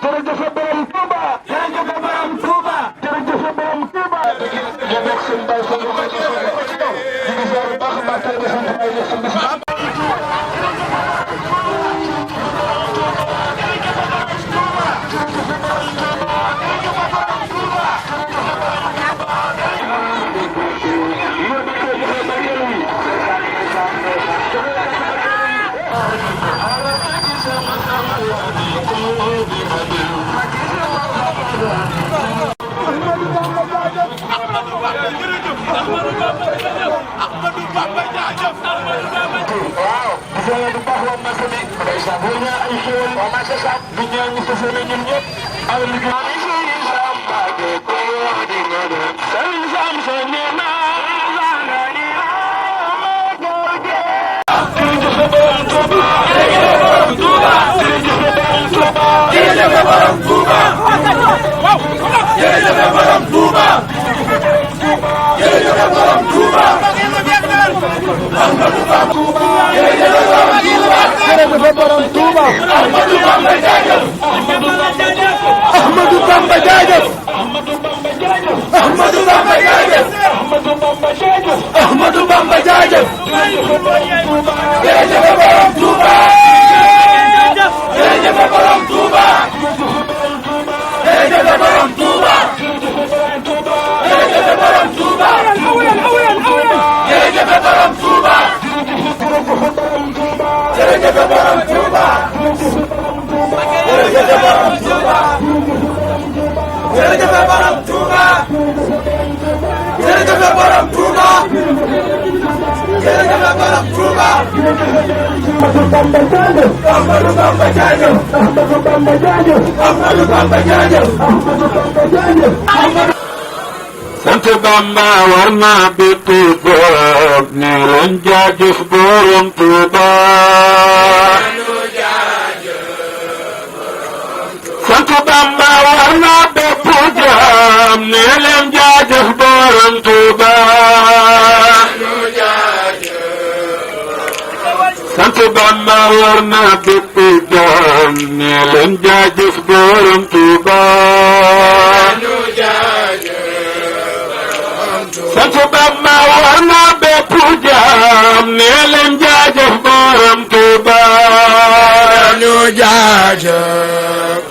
jërëjëf borom Touba jërëjëf borom Touba jërëjëf borom Touba ñu nekk seen bay fa ñu ngi ziar bu baax a baax tey sant ay la seen bis sant Bamba war na bépp góor ne leen jaajëf borom Tuuba sant Bamba war na bépp jaam ne leen jaajëf borom Tuuba sant Bamba war na bépp jaam ne leen jaajëf borom Tuuba sant Bamba war na bépp jaam ne leen jaajëf borom Tuuba ñu jaajëf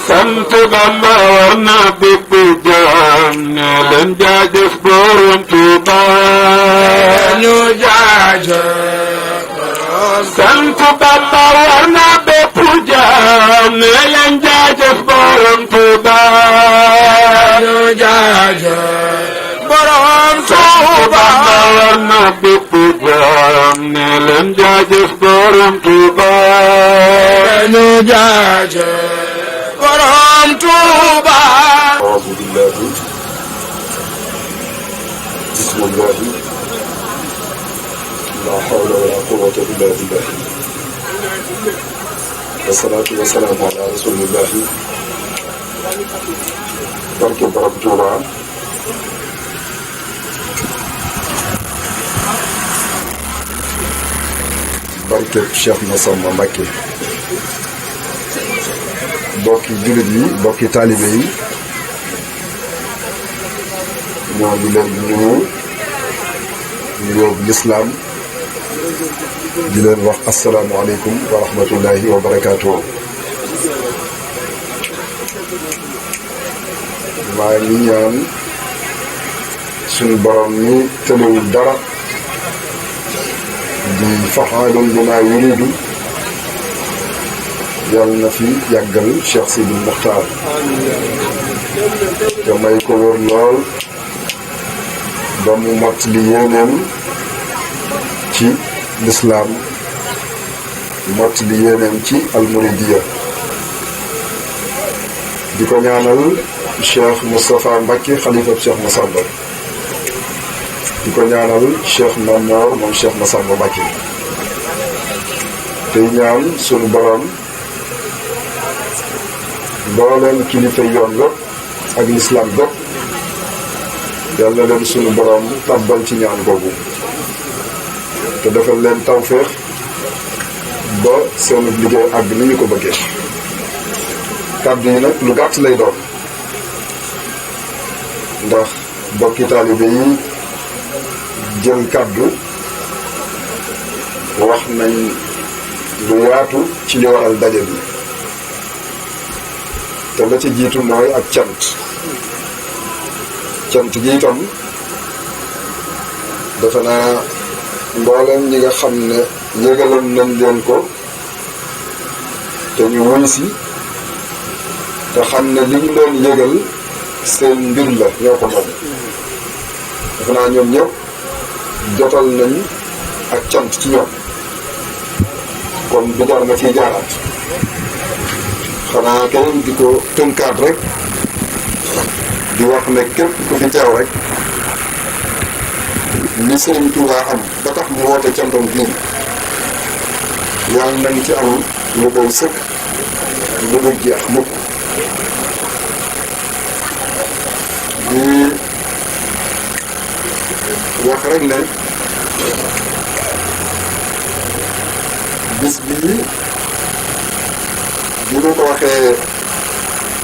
sant Bamba war na bépp jaam ne leen jaajëf borom Tuuba ñu jaajëf sant Bamba war na bépp jaam ne leen jaajëf borom Tuuba ñu jaajëf borom Tuuba war na bépp jaam ne leen jaajëf borom Tuuba ñu jaajëf borom Tuuba. A'uuzu billaahi bismillaahi laa hawla wa laa quwwata illaa billaah wa salaatu wa salaamu alaa rasuulillaahi barke borom Tuuba barke Cheikh Massamba Mbacké bokki jullit yi bokki taalibe yi ñoo ngi leen di nuyu nuyoo lislaam di leen wax asalaamualeykum wa rahmatullahi wa barakaatuh. maa ngi ñaan suñu borom mi tëlewul dara di faxaalun bimaa yuriidu yàlla na fi yàggal Cheikh Sidil Muxtaar te may ko wër lool ba mu mot li yéeneem ci lislaam mot li yéeneem ci almuridiya di ko ñaanal Cheikh Moustapha Mbacké xalifa Cheikh Massamba di ko ñaanal Cheikh Mamor moom Cheikh Massamba Mbacké tey ñaan sunu borom mbooleem kilifa yoon la ak lislaam bépp yàlla leen sunu borom tàbbal ci ñaan googu te defal leen tawféex ba seen liggéey àgg ni ñu ko bëggee kàddu yi nag lu gàtt lay doon ndax bokki taalibe yi jël kàddu wax nañ lu yaatu ci li waral daje bi te la ci jiitu mooy ak cant gi itam defe naa mboolem ñi nga xam ne yëgaloon nañ leen ko te ñu wuy si te xam ne li ñu doon yëgal seen mbir la ñoo ko moom defe naa ñoom ñëpp jotal nañ ak cant ci ñoom kon du jar nga ciy jaaraat xanaa keneen di ko tënkaat rek di wax ne képp ku fi teew rek li Sëriñ Tuubaa am ba tax mu woote cantam bii yàlla nañ ci am lu koy sëkk lu dul jeex mukk di wax rek ne bis bii bi ñu ko waxee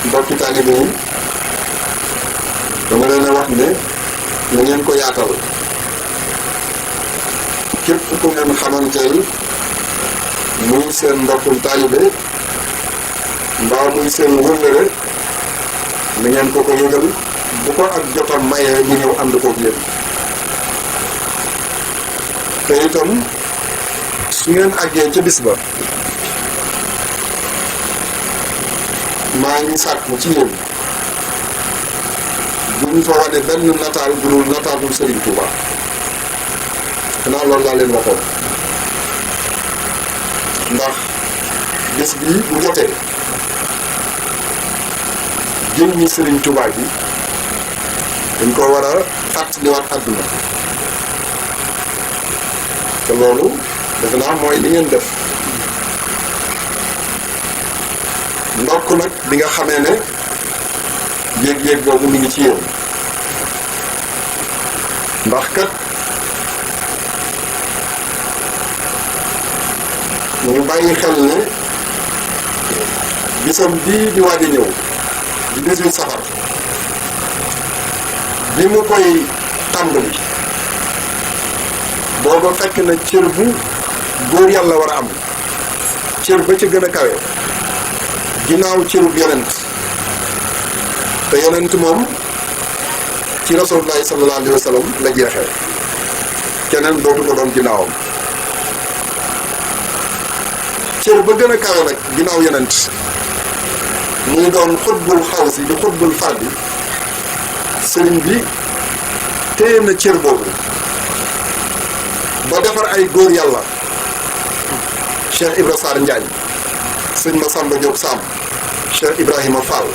mbokki taalibe yi dama leen a wax ne na ngeen ko yaatal képp ku ngeen xamanteel muy seen mbokkum taalibe mbaa muy seen wëllëre na ngeen ko yëgal bu ko ak jotam mayee ñu ñëw ànd koog yéen te itam su ngeen àggee ca bis ba maa ngi sàkku ci yéen buñ fa wane benn nataal bu dul nataalul Serigne Touba xanaa loolu laa leen waxoon ndax bés bii bu jotee jëmmi Serigne Touba bi dañ ko war a fàttaliwaat àdduna te loolu defe naa mooy li ngeen def ndokk nag bi nga xamee ne yéeg-yéeg boobu mi ngi ci yéen ndax kat ñu bàyyi xel ne bisam bii di waaj a ñëw di 18 safar bi mu koy tàmbali booba fekk na cër bu góor yàlla war a am cër ba ca gën a kawe ginnaaw cërub yonent te yonent moom ci rasulullahi sallallahu alayhi wa sallam la jeexee keneen dootu ko doon ginnaawam cër ba gën a kawe nag ginnaaw yonent muy doon xutbul xawsi di xutbul fàddi sëriñ bi téye na cër boobu ba defar ay góor yàlla Cheikh Ibra Sarr Njaañ sëñ Massamba Diop Samb Cheikh Ibrahima Fall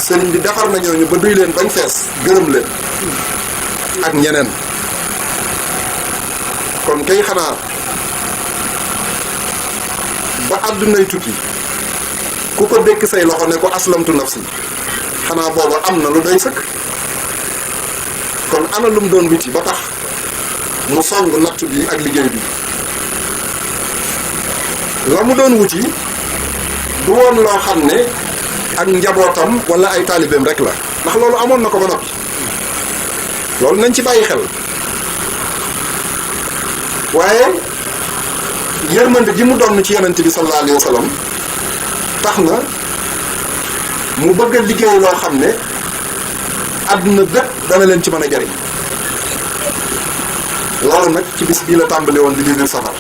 sëriñ bi defar na ñooñu ba duy leen bañ fees gërëm leen ak ñeneen kon kay xanaa ba àddunay tukki ku ko dékk say loxo ne ko aslamtu nafsi xanaa booba am na lu doy sëkk kon ana lum doon wuti ba tax mu song natt bi ak liggéey bi la mu doon wuti du woon loo xam ne ak njabootam wala ay taalibeem rek la ndax loolu amoon na ko ba noppi loolu nañ ci bàyyi xel waaye yërmande ji mu doon ci yonent bi sallallahu alayhi wa sallam tax na mu bëgg a liggéey loo xam ne àdduna bépp dana leen ci mën a jariñ loolu nag ci bis bii la tàmbali woon di 18 safar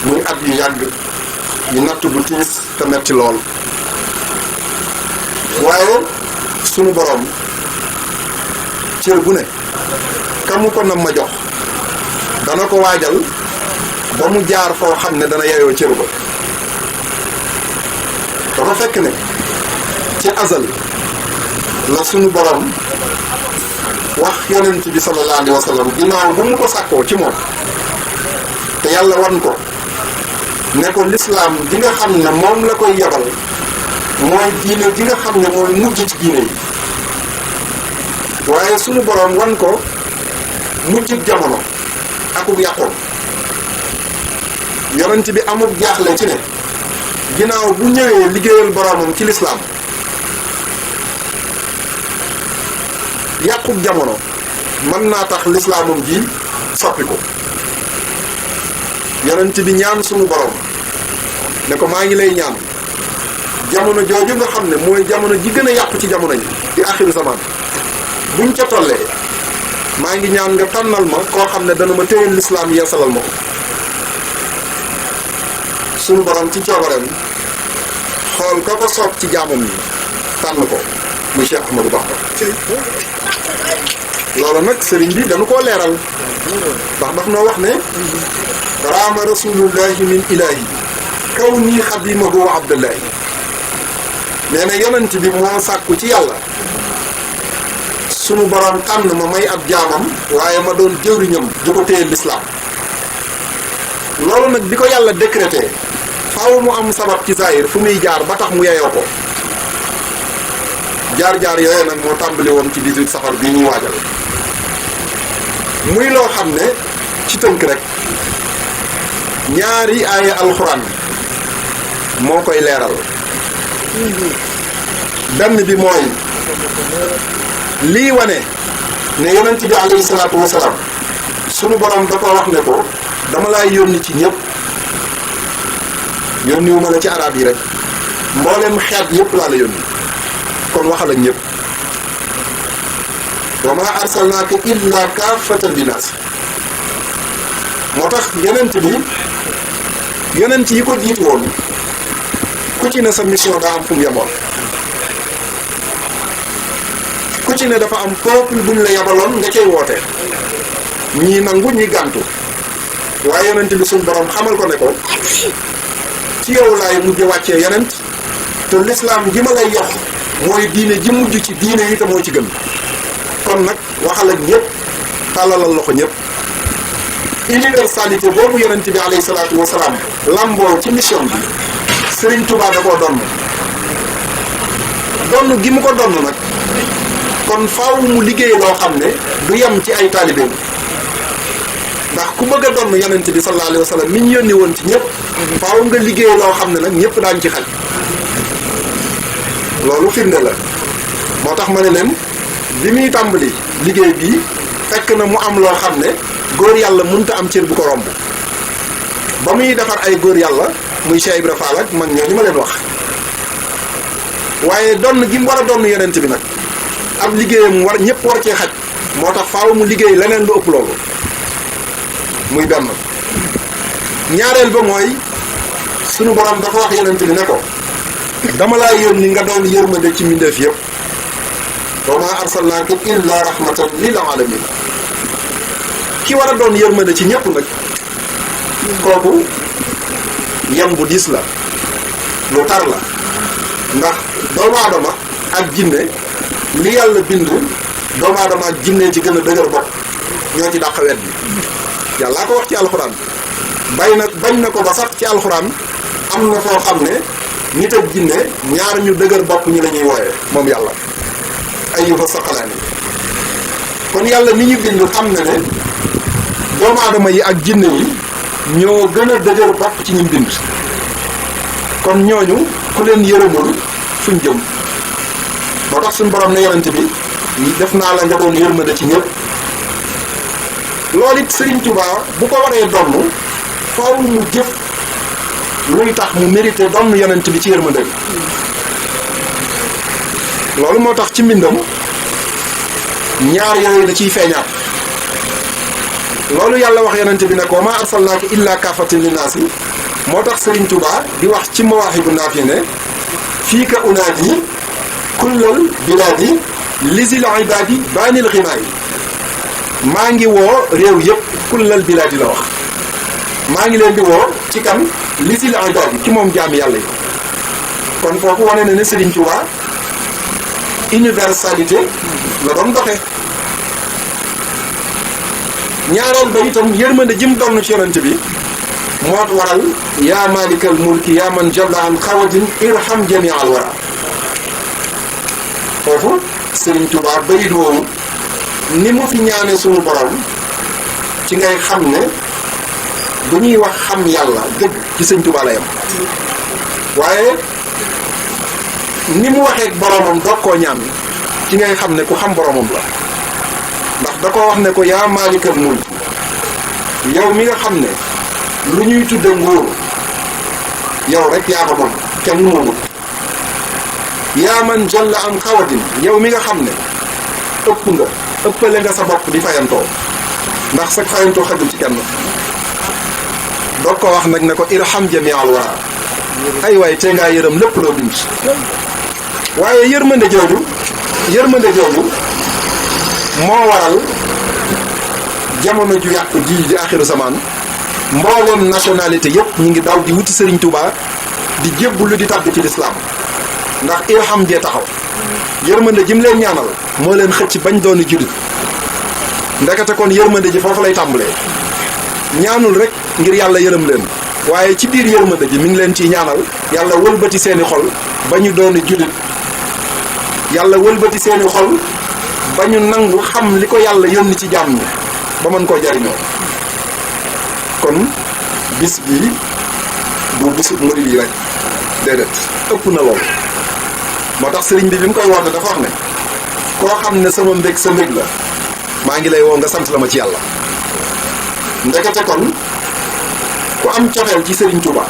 muy at yu yàgg yu natt bu tiis te metti lool waaye sunu boroom cër bu ne kamu ko nam ma jox dana ko waajal ba mu jaar foo xam ne dana yeyoo cër ba dafa fekk ne ci azal la sunu boroom wax yonent bi sallallahu alayhi wa sallam ginnaaw bu mu ko sàkkoo ci moom te yàlla wan ko ne ko lislaam ji nga xam ne moom la koy yebal mooy diine ji nga xam ne mooy mujj ci diine yi waaye sunu boroom wan ko mujj jamono akub yàqoon yonent bi amul jaaxle ci ne ginnaaw bu ñëwee liggéeyal boromam ci lislaam yàqub jamono mën naa tax lislaamam ji soppi ko yonent bi ñaan suñu borom ne ko maa ngi lay ñaan jamono jooju nga xam ne mooy jamono ji gën a yàqu ci jamono yi di axiru zaman buñ ca tollee maa ngi ñaan nga tànnal ma koo xam ne dana ma téyel lislaam yeesalal ma ko suñu borom ci coobareem xool ka ko soob ci jaamam yi tànn ko muy Cheikh Ahmadou Bamba loolu nag sëriñ bi dañu koo leeral ndax daf noo wax ne raama rasulullahi min ilahi kaw nii xadimahu wa abdullahi nee na yonent bi moo sàkku ci yàlla sunu borom tànn ma may ab jaamam waaye ma doon jëwriñam ju ko téye lislaam loolu nag bi ko yàlla décrété faaw mu am sabab ci zahir fu muy jaar ba tax mu yeyoo ko jaar-jaar yooyu nag moo tàmbali woon ci 18 safar bii ñuy waajal muy loo xam ne ci tënk rek ñaari aaya alxuraan moo koy leeral benn bi mooy lii wane ne yonent bi alayhi salaatu wasalaam sunu borom da ko wax ne ko dama laay yónni ci ñëpp yónniwu ma la ci arab yi rek mboolem xeet yëpp laa la yónni kon waxal ak ñëpp wa ma arsalnaaka illa kaafatan linnaas moo tax yonent yi ko jiitu woon ku ci ne sa mission daa am fu mu yemoon ku ci ne dafa am peuple buñ la yabaloon nga cay woote ñii nangu ñi gàntu waaye yonent bi suñ borom xamal ko ne ko ci yow laay mujj wàccee yonent te lislaam ji ma lay yox mooy diine ji mujj ci diine yi te moo ci gën kon nag waxal ak ñëpp tàllalal loxo ñëpp universalité boobu yonent bi alayhi salaatu wasalaam lamboo ci mission bi Serigne Touba da koo donn gi mu ko donn nag kon faaw mu liggéey loo xam ne du yem ci ay taalibeem ndax ku bëgg a donn yonent bi sallallahu alayhi wa sallam mi ñu yónni woon ci ñëpp faaw nga liggéey loo xam ne nag ñëpp daañu ci xaj loolu firnde la moo tax ma ne leen bi muy tàmbali liggéey bii fekk na mu am loo xam ne góor yàlla mënta am cër bu ko romb ba muy defar ay góor yàlla muy Cheikh Ibra Fall ak mag ñoo ñu ma leen wax waaye donn gi mu war a donn yonent bi nag ab liggéeyam war ñëpp war cee xaj moo tax faaw mu liggéey leneen lu ëpp loolu muy benn ñaareel ba mooy sunu borom dafa wax yonent bi ne ko dama laa yónni nga doon yërmande ci mbindeef yëpp wa maa arsalnaaka illa rahmatan lil alamin ki war a doon yërmande ci ñëpp nag kooku yem bu diis la lu tar la ndax doomu aadama ak jinne li yàlla bind doomu aadama ak jinne ci gën a dëgër bopp ñoo ci dàq wet bi yàllaa ko wax ci alxuraan bañ na ko ba sax ci alxuraan am na foo xam ne nit ak jinne ñaar ñu dëgër bopp ñi la ñuy wooye moom yàlla ayyuha saqalaani kon yàlla ni ñu bind xam na ne doomu aadama yi ak jinne yi ñoo gën a dëgër bopp ci ñu bind kon ñooñu ku leen yërëmul fuñ jëm moo tax suñ borom ne yonent bi def naa la nga doon yërmande ci ñëpp loolu it Serigne Touba bu ko waree donn faaw mu jëf luy tax mu mérité donn yonent bi ci yërmande bi loolu moo tax ci mbindam ñaar yooyu da ciy feeñaat loolu yàlla wax yonent bi ne ko ma arsalnaaka illa kaafatan linnaasi moo tax Serigne Touba di wax ci mawaahibu naafi ne fii ka unaadi kullal bilaadi lisil ibaadi baanil ximaa yi maa ngi woo réew yëpp kullal bilaadi la wax maa ngi leen di woo ci kan lisil ibaadi ki moom jaami yàlla yi kon foofu wane na ne Serigne Touba universalité la doon doxe ñaareel ba itam yërmande jim donn ci yonent bi moo waral yaa malikal mulki yaa man jabla an xawadin irham jami al wara foofu Serigne Touba bayit woowu ni mu fi ñaane suñu borom ci ngay xam ne bu ñuy wax xam yàlla dëgg ci sëñ Tuubaa la yam waaye ni mu waxee boromam doog koo ñaan ci ngay xam ne ku xam boromam la ndax da koo wax ne ko yaa maalikal mulk yow mi nga xam ne lu ñuy tudde nguur yow rek yaa ko moom kenn moomut yaa man jalla am xawatin yow mi nga xam ne ëppale nga sa bopp di fayantoo ndax sa fayantoo xajul ci kenn doog ko wax nag ne ko irham jamial wara ay waaye te ngaa yërëm lépp loo bind waaye yërmande jooju moo waral jamono ju yàqu ji di axiru zaman mbooleem nationalité yépp ñu ngi daw di wuti Serigne Touba di jébbulu di tàbbi ci lislaam ndax irham jee taxaw yërmande ji mu leen ñaanal moo leen xëcc bañ dooni jullit ndekete kon yërmande ji foofu lay tàmbalee ñaanul rek ngir yàlla yërëm leen waaye ci biir yërmande ji mi ngi leen ciy ñaanal yàlla wëlbati seeni xol ba ñu dooni jullit yàlla wëlbati seeni xol ba ñu nangu xam li ko yàlla yónni ci jàmm ñi ba mën koo jariñoo kon bis bii du bisu murid yi rek déedéet ëpp na lool moo tax sëriñ bi mu koy woote dafa wax ne koo xam ne sama mbég sa mbég la maa ngi lay woo nga sant la ma ci yàlla ndekete kon ku am cofeel ci Serigne Touba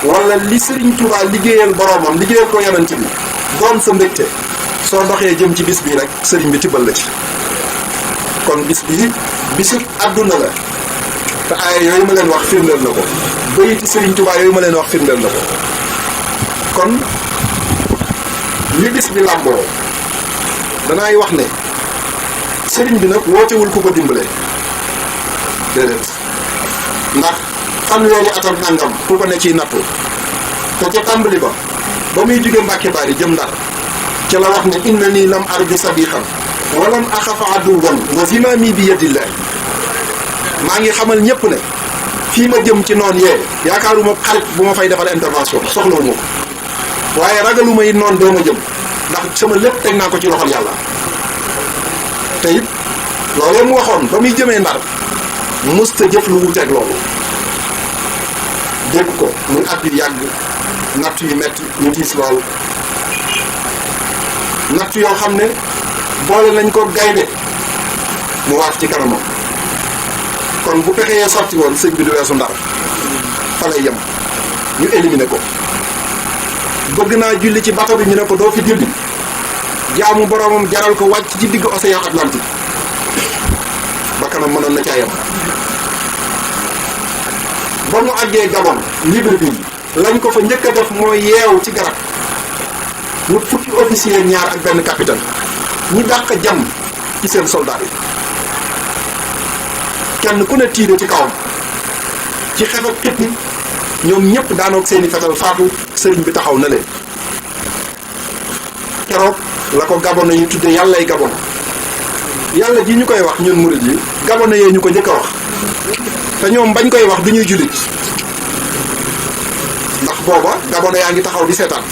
wala li Serigne Touba liggéeyal boromam liggéeyal ko yonent bi doon sa mbégte soo doxee jëm ci bis bii rek sëriñ bi tibbal la ci kon bis bii bisu àdduna la te aaya yooyu ma leen wax firndeel na ko bayiti Serigne Touba yooyu ma leen wax firndeel na ko kon li bis bi làmboo danaay wax ne sëriñ bi nag wootewul ku ko dimbale déedéet ndax fanweeri atam nangam ku ko ne ciy nattu te ca tàmbali ba muy jóge Mbàkke Bari jëm Ndar ca la wax ne inna nii lam arju sabixan walam axafa aduwan wa zimaami bi yadillahi maa ngi xamal ñépp ne fii ma jëm ci noon yee yaakaaruma xarit bu ma fay defal intervention soxlawuma ko waaye ragaluma it noonu doo ma jëm ndax sama lépp teg naa ko ci loxol yàlla te it loolee mu waxoon ba muy jëmee Ndar musta jëf lu wuteeg loolu dégg ko muy at yu yàgg natt yu metti ñu tiis lool natt yoo xam ne boole nañ ko gaynde mu waat ci kanamam kon bu pexeyee sotti woon sëñ bi du weesu Ndar fa lay yem ñu éliminé ko bëgg naa julli ci bato bi ñu ne ko doo fi julli jaamu boromam jaral ko wàcc ci digg océan Atlantique ba kanam mënoon na caa yem ba mu àggee Gabon Libreville lañ ko fa njëkk a def mooy yeew ci garab wut fukki officier ñaar ak benn capitaine ñi dàq jam ci seen soldat yi kenn ku ne tiire ci kawam ci xef ak xippi ñoom ñëpp daanoog seeni fetal faatu sëriñ bi taxaw na leen keroog la ko Gabon yi tudde yàllay Gabon yàlla ji ñu koy wax ñun murid yi Gabon yee ñu ko njëkk a wax te ñoom bañ koy wax du ñuy jullit ndax booba Gabon yaa ngi taxaw di seetaan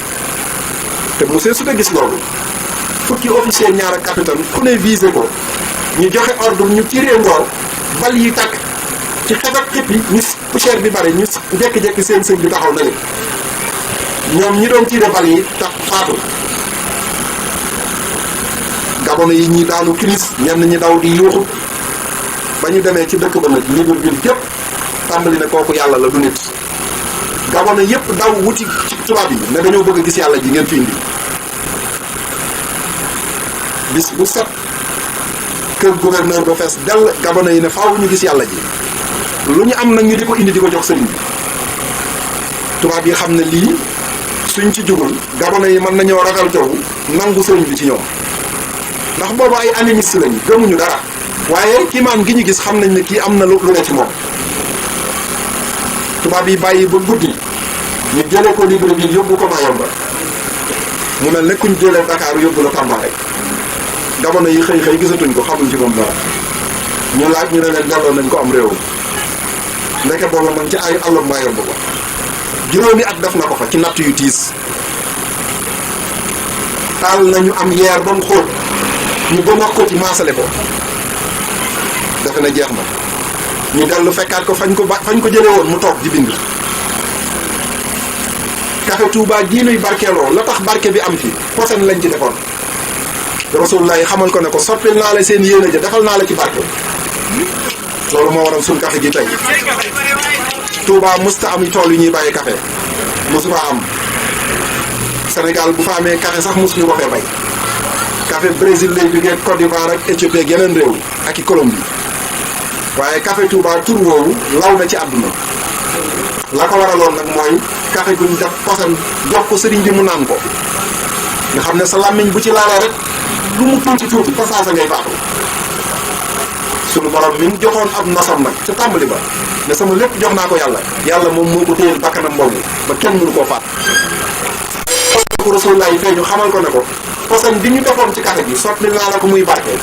te mu see su ko gis loolu fukki officier ñaar ak capitaine ku ne visé ko ñu joxe ordre ñu tiré ngoor bal yi tàkk ci xef ak xip yi ñu poussière bi bari ñu jékki-jékki seen sëñ bi taxaw na leen ñoom ñi doon tiré bal yi tax faatu Gabon yi ñi daanu crise ñenn ñi daw di yuuxu ba ñu demee ci dëkk ba nag Libreville gépp tàmbali ne kooku yàlla la du nit Gabon yépp daw wuti ci tubaab yi ne dañoo bëgg a gis yàlla ji ngeen fi indi bis bu set kër gouverneur ba fees dell Gabon yi ne faaw ñu gis yàlla ji lu ñu am nag ñu di ko indi di ko jox sëriñ bi tubaab yi xam ne lii suñ ci jugul Gabon yi mën nañoo ragal coow nangu sëriñ bi ci ñoom ndax boobu ay animiste lañu gëmuñu dara waaye kiimaan gi ñu gis xam nañ ne kii am na lu ne ci moom tubaab yi bàyyi ba guddi ñu jëlee ko Libreville yóbbu ko Mayomba mu mel ne kuñ jëlee Dakar yóbbu la Tamba rek Gabon yi xëy gisatuñ ko xamuñ ci moom dara ñu laaj ñu ne leen delloo nañ ko am réew ndeke booba man ci ay àllum Mayomba ko juróomi at def na ko fa ci natt yu tiis taal nañu am yeer ba mu xóot ñu ba wax ko ci maasale ko defe na jeex na ñu dellu fekkaat ko fañ ko jëlee woon mu toog di bind. café Touba gii nuy barkeeloo la tax barke bi am fi posen lañ ci defoon Rasulullah xamal ko ne ko soppil naa la seen yéene ja defal naa la ci barke loolu moo waral suñ café gi tey Touba musta am tool yu ñuy bàyyi café mosu faa am Sénégal bu fa amee café sax mosuñu ko fee bay café Brésil lay jógee Côte d'Ivoire ak Éthiopie ak yeneen réew ak i Colombie waaye café Touba tur woowu law na ci àdduna la ko waraloon nag mooy café gu ñu def posen jox ko sëriñ bi mu naan ko nga xam ne sa làmmiñ bu ci laalee rek lu mu tuuti fa saasa ngay faatu sunu borom mi mu joxoon ab nosam nag ca tàmbali ba ne sama lépp jox naa ko yàlla moom moo ko téyel bakkanam boobu ba kenn mënu koo faat ko Rasulullah yi feeñu xamal ko ne ko posen bi ñu defoon ci café gi sotti naa la ko muy barke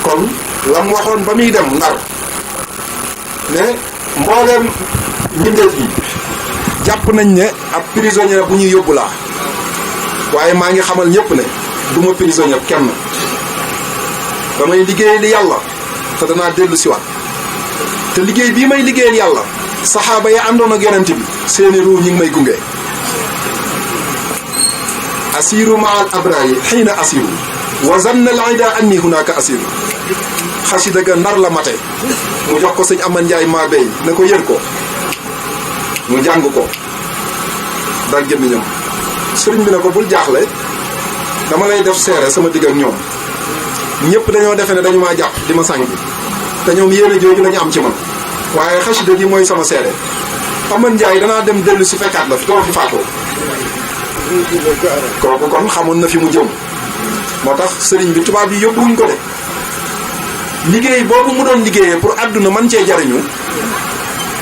kon lam waxoon ba muy dem Ndar ne mbooleem mbindeef yi jàpp nañ ne ab prisonnier bu ñuy yóbbu laa waaye maa ngi xamal ñëpp ne du ma prisonnier kenn damay liggéey li yàlla te danaa dellu siwaat te liggéey bii may liggéeyal yàlla saxaaba ya àndoon ak yonent bi seeni ruu ñi ngi may gunge asiru ma al abrari xiina asiru wa zanna al ida anni hunaka asiru xasida ga Ndar la mate mu jox ko sëñ Aman Njaay maa béy ne ko yër ko mu jàng ko dal gémmiñam sëriñ bi ne ko bul jaaxle dama lay def seere sama digg ak ñoom ñëpp dañoo defe ne dañu maa jàpp di ma sànq te ñoom yéene jooju lañu am ci man waaye xasida gi mooy sama seere Aman Njaay danaa dem dellu si fekkaat la fi doo fi faatoo kooku kon xamoon na fi mu jëm moo tax sëriñ bi tubaab yi yóbbuwuñ ko de liggéey boobu mu doon liggéeyee pour àdduna man cee jariñu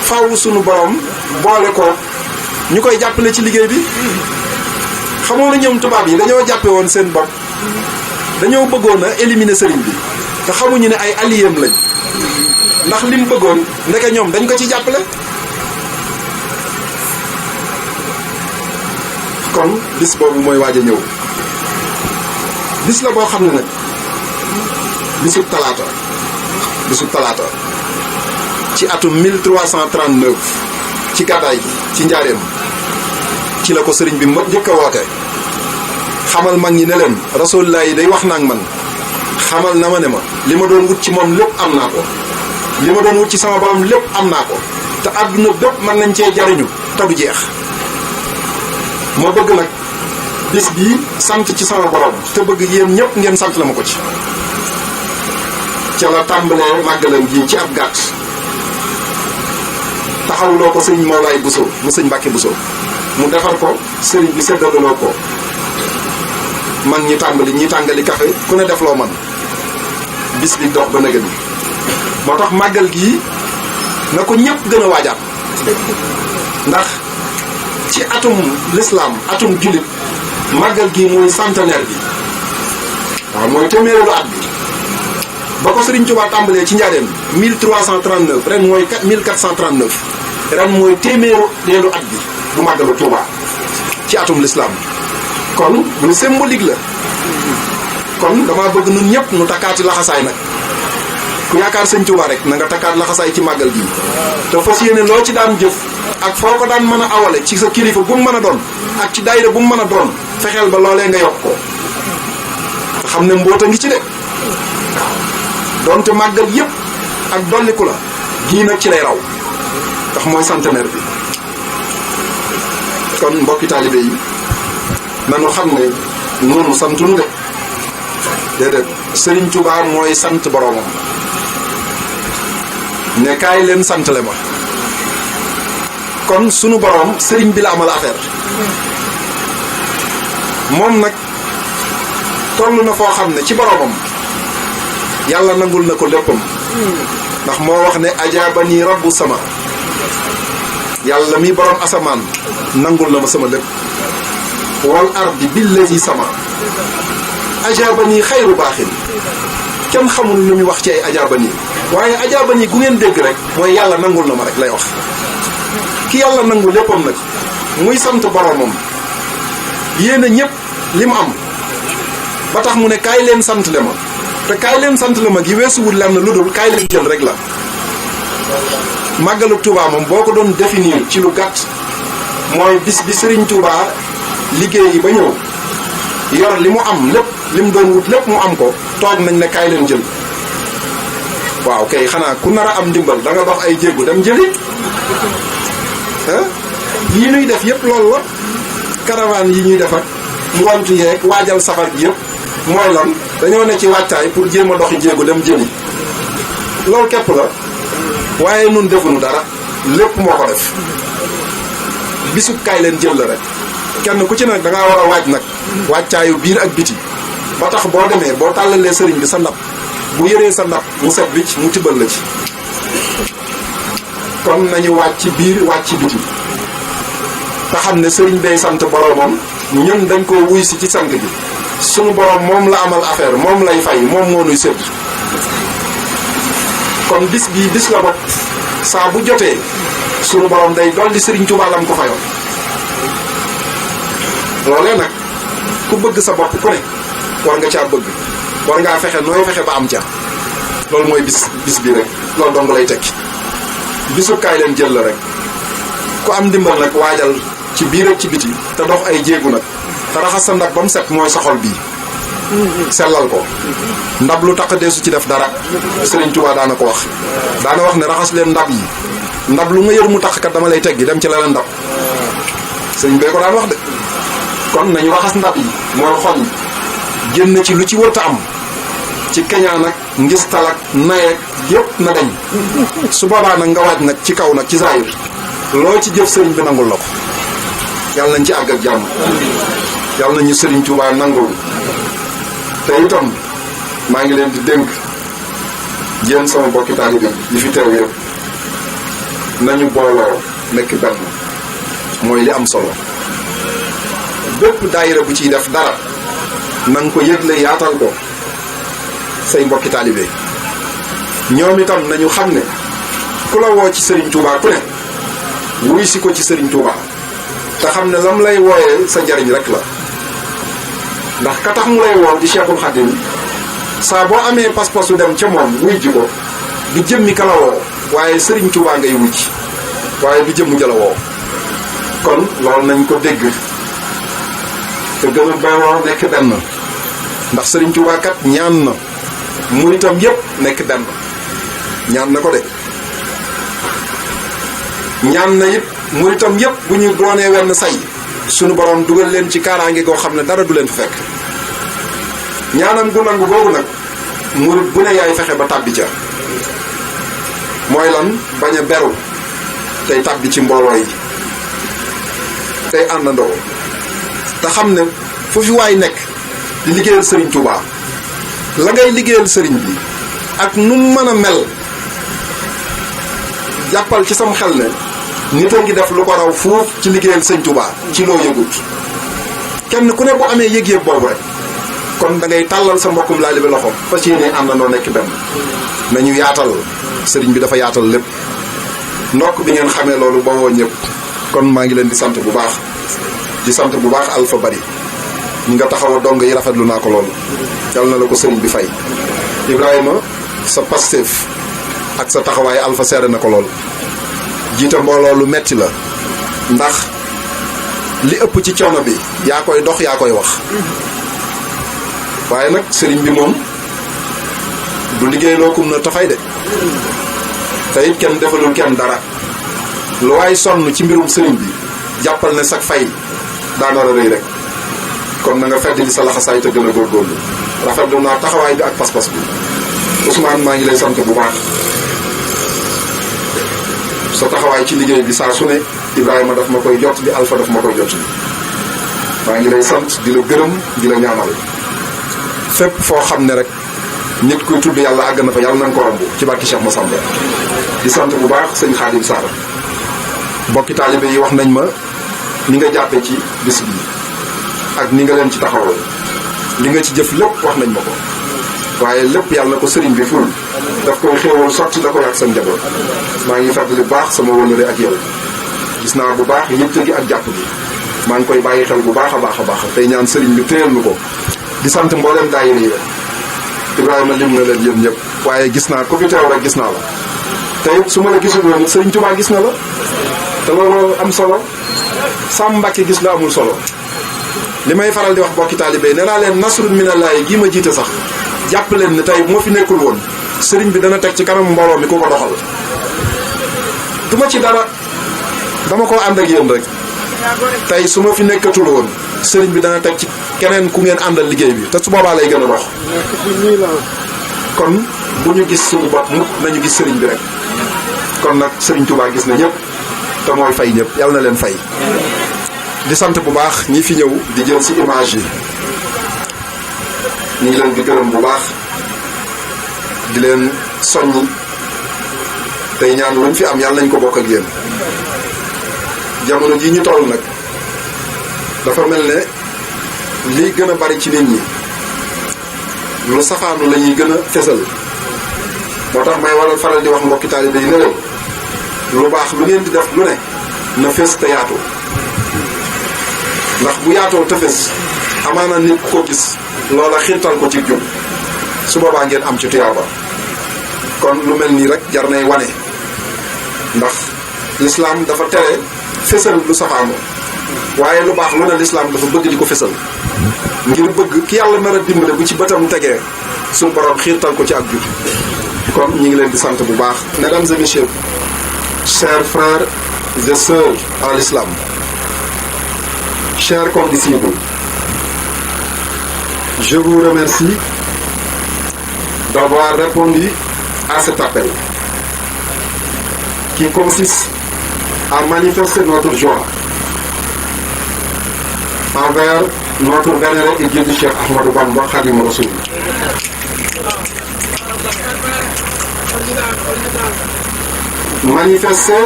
faw sunu borom boole ko ñu koy jàppale ci liggéey bi xamoon na ñoom tubaab yi dañoo jàppe woon seen bopp dañoo bëggoon a éliminer sëriñ bi te xamuñu ne ay alliés lañ ndax li mu bëggoon ndeke ñoom dañ ko ci jàppale kon bis boobu mooy waaj a ñëw bis la boo xam ne nag bisub talaata ci atum 1339 ci gàddaay gi ci njaareem ci la ko sëriñ bi njëkk a woote xamal mag ñi ne leen Rasulullah yi day wax naag man xamal na ma ne ma li ma doon wut ci moom lépp am naa ko li ma doon wut ci sama borom lépp am naa ko te àdduna bépp mën nañ cee jariñu te du jeex ma bëgg nag bis bii sant ci sama borom te bëgg yéen ñëpp ngeen sant la ma ko ci ca la tàmbalee màggalam gi ci ab gàtt taxawloo ko sëñ Mawlaay Bousso mu sëñ Mbàkke Bousso mu defar ko sëriñ bi seddaloo ko man ñi tàngali café ku ne def loo man bis bi dox ba nëgë ni moo tax màggal gii na ko ñëpp gën a waajaat ndax ci atum l'islam atum jullit màggal gii mooy centenaire bi waaw mooy téeméeru at bi ba ko Sëriñ Tuubaa tàmbalee ci njaareem 1339 ren mooy 1439 ren mooy téeméeru at bi bu màggalu Tuubaa ci atum l'islam kon lu symbolique la kon dama bëgg nun ñëpp nu takkaati laxasaay nag ku yaakaar Sëñ Tuubaa rek na nga takkaat laxasaay ci màggal gi te fas yéene loo ci daan jëf ak foo ko daan mën a awale ci sa kilifa bu mu mën a doon ak ci daayira bu mu mën a doon fexeel ba loolee nga yokk ko te xam ne mboota ngi ci de waaw donte màggal yëpp ak dolliku la gii nag ci lay raw ndax mooy centenaire bi kon mbokki taalibe yi nanu xam ne noonu santunu de déedéet Sëriñ Tuubaa mooy sant boroomam ne kaay leen santale ma kon sunu boroom sëriñ bi la amal affaire moom nag toll na foo xam ne ci boroomam yàlla nangul na ko léppam ndax moo wax ne ajaabani rabbu sama yàlla mi boroom asamaan nangul na ma sama lépp wal ardi billazi sama ajaabani xayru baaxin kenn xamul lu muy wax ci ay ajaabani waaye ajaabani gu ngeen dégg rek mooy yàlla nangul na ma rek lay wax ki yàlla nangul léppam nag muy sant boroomam yéen a ñëpp li mu am ba tax mu ne kaay leen sant le ma te kaay leen sant la mag yi weesuwul lenn lu dul kaay leen jël rek la. màggalu Touba moom boo ko doon définir ci lu gàtt mooy bis bi Serigne Touba liggéey yi ba ñëw yor li mu am lépp li mu doon wut lépp mu am ko toog nañ ne kaay leen jël. waaw kay xanaa ku nar a am ndimbal da nga dox ay jéegu dem jëli yii ñuy def yëpp loolu la caravane yi ñuy def ak ngontu yeeg waajal safar gi yëpp mooy lan dañoo ne ci waajtaay pour jéem a doxi jéegu dem jëli loolu képp la waaye nun defuñu dara lépp moo ko def bisub kaay leen jël la rek kenn ku ci nag da ngaa war a waaj nag waajtaayu biir ak biti ba tax boo demee boo tàllalee sëriñ bi sa ndab bu yëree sa ndab mu set wicc mu tibbal la ci kon nañu wàcc ci biir wàcc ci biti te xam ne sëriñ day sant boromam ñun dañ ko wuy si ci sant bi sunu borom moom la amal affaire moom lay fay moom moo nuy sédd kon bis bii bis la bopp saa bu jotee sunu borom day dolli sëriñ Tuubaa lam ko fayoon loolee nag ku bëgg sa bopp ku ne war nga caa bëgg war ngaa fexe nooy fexe ba am ca loolu mooy bis bi rek loolu dong lay tekki bisu kaay leen jël la rek ku am ndimbal nag waajal ci biir ak ci biti te dox ay jéegu nag te raxas sa ndab ba mu set mooy sa xol bii sellal ko ndab lu taq deesu ci def dara Sëriñ Tuubaa daana ko wax daana wax ne raxas leen ndab yi ndab lu nga yër mu taq kat dama lay teggi dem ci leneen ndab sëriñ bee ko daan wax de kon nañu raxas ndab yi mooy xol yi génn ci lu ci wërta am ci keñaan ak ngistal ak nayeeg yépp na dañ su boobaa nag nga waaj nag ci kaw nag ci zaahir loo ci jëf sëriñ bi nangul la ko yàlla nañ ci àgg ak jàmm yàlla nañu Sëriñ Tuubaa nangul te itam maa ngi leen di dénk yéen sama bokki taalibe yi fi teew yëpp nañu booloo nekk benn mooy li am solo bépp daayira bu ciy def dara na nga ko yëgle yaatal ko say mbokki taalibe ñoom itam nañu xam ne ku la woo ci Sëriñ Tuubaa ku ne wuy si ko ci Sëriñ Tuubaa te xam ne lam lay wooyee sa njariñ rek la ndax ka tax mu lay woo di Cheikhul Khadim saa boo amee pas-pasu dem ca moom wuy ji ko du jëmmi ka la woo waaye Sëriñ Tuubaa ngay wuy ji waaye du jëmmu ja la woo kon loolu nañ ko dégg te gën a bewoo nekk benn ndax Sëriñ Tuubaa kat ñaan na muritam yépp nekk benn ñaan na ko de ñaan na it muritam yépp bu ñu doonee wenn say sunu borom dugal leen ci kaaraange goo xam ne dara du leen fa fekk ñaanam gu nangu googu nag murit bu ne yaay fexe ba tàbbi ca mooy lan bañ a beru tey tàbbi ci mbooloo yi tey àndandoo te xam ne fu fi waay nekk di liggéeyal Sëriñ Tuubaa la ngay liggéeyal sëriñ bi ak nu mën a mel jàppal ci sam xel ne nit a ngi def lu ko raw fuuf ci liggéeyal Sëriñ Tuubaa ci loo yëgut kenn ku ne bu amee yëg-yëg boobu rek kon da ngay tàllal sa mbokkum laali bi loxo fas yéene àndandoo nekk benn nañu yaatal sëriñ bi dafa yaatal lépp ndokk bi ngeen xamee loolu ba woo ñëpp kon maa ngi leen di sant bu baax di sant bu baax Alpha Bari ñi nga taxaw a dong yi rafetlu naa ko loolu yal na la ko sëriñ bi fay Ibrahima sa Pastef ak sa taxawaay Alpha seere na ko loolu jiite mbooloo lu metti la ndax li ëpp ci coono bi yaa koy dox yaa koy wax waaye nag sëriñ bi moom du liggéey loo kum na tafay de te it kenn defalul kenn dara lu waay sonn ci mbirum sëriñ bi jàppal ne sag fay daa nar a rëy rek kon na nga fedd li sa laxasaay te gën a góorgóorlu rafetlu naa taxawaay bi ak pas-pas bi Ousmane maa ngi lay sant bu baax sa taxawaay ci liggéey bi saa su ne Ibrahima daf ma koy jot li Alpha daf ma koy jot li maa ngi lay sant di la gërëm di la ñaanal fépp foo xam ne rek nit kuy tudd yàlla àgg na fa yàlla nañ ko romb ci barki Cheikh Massamba di sant bu baax sëñ Khadim Sarr bokki taalibe yi wax nañ ma ni nga jàppee ci bis bi ak ni nga leen ci taxawal li nga ci jëf lépp wax nañ ma ko waaye lépp yàlla na ko sëriñ bi ful daf koy xéewal sotti da koy ak sa njaboot maa ngi fàttali bu baax sama wëllëre ak yow gis naa bu baax yitte gi ak jàpp gi maa ngi koy bàyyi xel bu baax a baax a baax tey ñaan sëriñ bi téyel nu ko di sant mboolem daayira yi Ibrahima lim na leen yéen ñëpp waaye gis naa ku fi teew rek gis naa la te it su ma la gisul woon Sëriñ Tuubaa gis na la te loolu am solo Sam Mbàkke gis la amul solo li may faral di wax bokki taalibe yi nee naa leen nasrun minallaahi gii ma jiite sax jàpp leen ne tey bu ma fi nekkul woon sëriñ bi dana teg ci kanam mbooloo mi ku ko doxal du ma ci dara dama ko ànd ak yéen rek tey su ma fi nekkatul woon sëriñ bi dana teg ci keneen ku ngeen àndal liggéey bi te su boobaa lay gën a dox kon bu ñu gis suñu bopp mukk nañu gis sëriñ bi rek kon nag sëriñ Touba gis na ñëpp te mooy fay ñëpp yàlla na leen fay di sant bu baax ñi fi ñëw di jël ci image yi ñu ngi leen di gërëm bu baax di leen soññi tey ñaan luñ fi am yàlla nañ ko bokk ak yéen jamono ji ñu toll nag dafa mel ne lii gën a bari ci nit ñi lu safaanu la ñuy gën a fesal moo tax may waral faral di wax mbokki taalibe yi ne leen lu baax lu ngeen di def lu ne na fes te yaatu ndax bu yaatoo te fes amaana nit ko gis loola xiirtal ko ci jub su boobaa ngeen am ci tuyaaba kon lu mel nii rek jar nay wane ndax lislaam dafa tere fesal lu safaanu waaye lu baax lu ne lislaam dafa bëgg di ko fesal ngir bëgg ki yàlla nar a dimbale bu ci bëtam tegee suñu borom xiirtal ko ci ak jub kon ñu ngi leen di sant bu baax. Mesdames et messieurs, chers frères et sœurs en l'islam, chers condisciples, je vous remercie d'avoir répondu à cet appel qui consiste à manifester notre joie envers notre vénéré et guide Cheikh Ahmadou Bamba Khadimou Rassoul. Manifester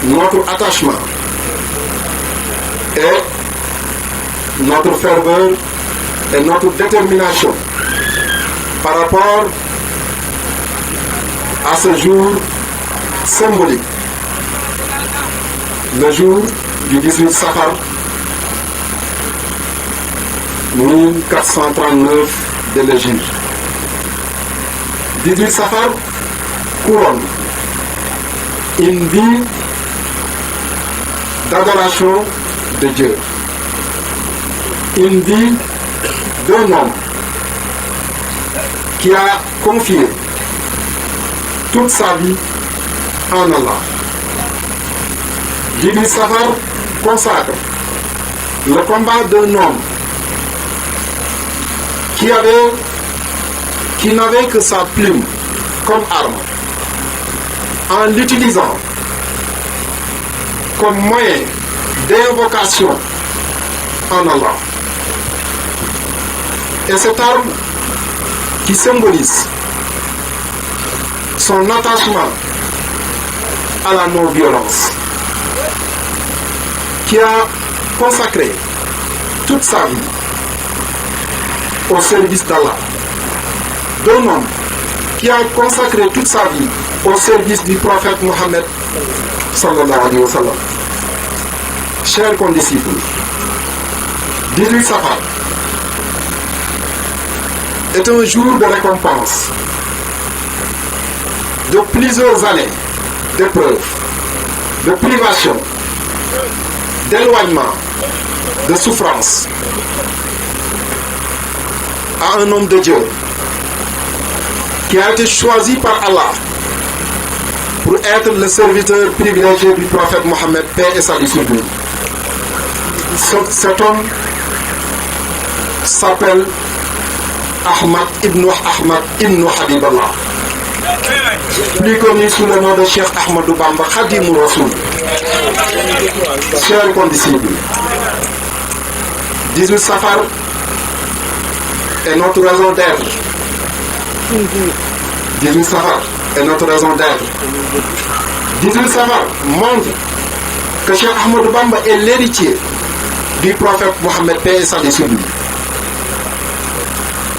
notre attachement et notre ferveur et notre détermination par rapport à ce jour symbolique, le jour du 18 Safar 1439 de l'Hégire. 18 Safar couronne une vie d'adoration de Dieu, une vie d'un homme qui a confié toute sa vie en Allah. 18 Safar consacre le combat d'un homme qui n'avait que sa plume comme arme, en l'utilisant comme moyen d'invocation en Allah. Et cette arme qui symbolise son attachement à la non-violence, qui a consacré toute sa vie au service d'Allah, d'un homme qui a consacré toute sa vie au service du prophète Mohammed sallallahu alayhi wa sallam. Chers condisciples, 18 Safar est un jour de récompense de plusieurs années d'épreuves, de privations, d'éloignement, de souffrance à un homme de Dieu qui a été choisi par Allah pour être le serviteur privilégié du prophète Mohammed, paix et salut sur lui. Cet homme s'appelle Ahmad ibn Habiballah, plus connu sous le nom de Cheikh Ahmadou Bamba Khadimou Rassoul. Chers condisciples, 18 Safar est notre raison d'être. 18 Safar est notre raison d'être. 18 Safar montre que Cheikh Ahmadou Bamba est l'héritier du prophète Mohammed, paix et salut sur lui.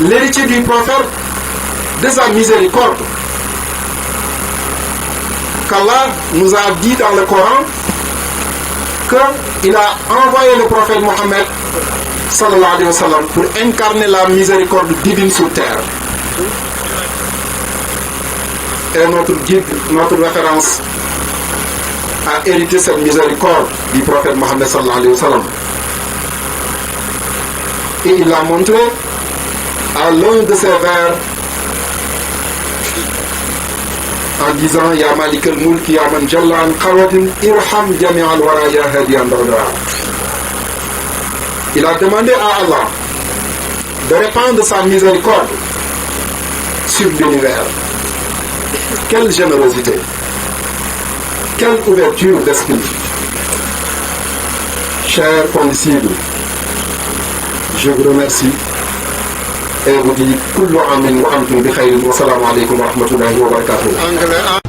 L'héritier du prophète, de sa miséricorde, qu'Allah nous a dit dans le Coran qu'il a envoyé le prophète Mohammed sallallahu alayhi wa sallam pour incarner la miséricorde divine sur terre. Et notre guide, notre référence a hérité cette miséricorde du prophète Mohammed sallallahu alayhi wa sallam. Et il l'a montré à l'un de ses vers en disant Ya Malik al-Mulk Ya Man Jalla an Qawadin Irham Jami' al-Wara Ya Hadi al-Dawda. Il a demandé à Allah de répandre sa miséricorde sur l'univers. Quelle générosité, quelle ouverture d'esprit. Chers condisciples, je vous remercie et vous dis kullu amin wa antum bi khayrin wa salamu alaykum wa rahmatullahi wa barakatuh.